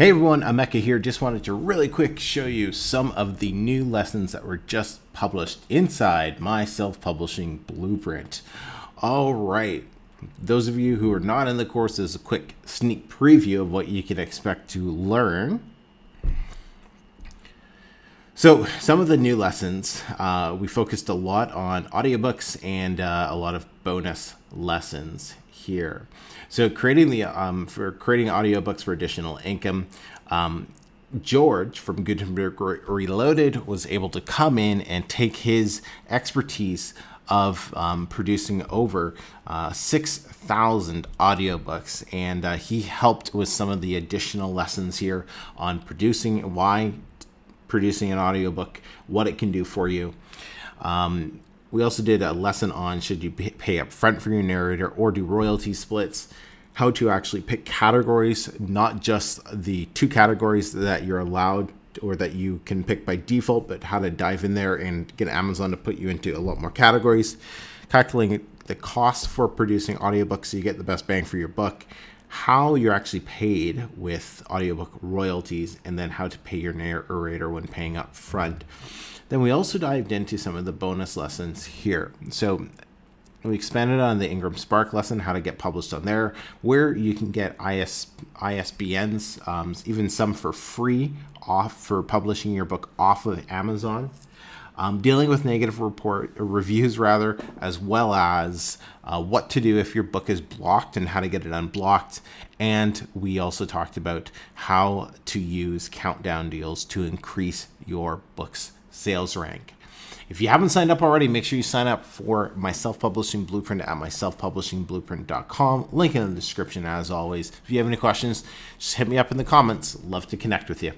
Hey everyone, I'm Mecca here. Just wanted to really quick show you some of the new lessons that were just published inside my self-publishing blueprint. All right, those of you who are not in the course, is a quick sneak preview of what you can expect to learn. So some of the new lessons, we focused a lot on audiobooks and a lot of bonus lessons here. So creating creating audiobooks for additional income, George from Gutenberg Reloaded was able to come in and take his expertise of producing over 6,000 audiobooks, and he helped with some of the additional lessons here on why producing an audiobook, what it can do for you. We also did a lesson on should you pay up front for your narrator or do royalty splits, how to actually pick categories, not just the 2 categories that you're allowed or that you can pick by default, but how to dive in there and get Amazon to put you into a lot more categories, calculating the cost for producing audiobooks so you get the best bang for your buck, how you're actually paid with audiobook royalties, and then how to pay your narrator when paying up front. Then we also dived into some of the bonus lessons here. So we expanded on the Ingram Spark lesson, how to get published on there, where you can get ISBNs, even some for free, off for publishing your book off of Amazon. Dealing with negative reviews, as well as what to do if your book is blocked and how to get it unblocked. And we also talked about how to use countdown deals to increase your book's sales rank. If you haven't signed up already, make sure you sign up for my self-publishing blueprint at myselfpublishingblueprint.com. Link in the description as always. If you have any questions, just hit me up in the comments. Love to connect with you.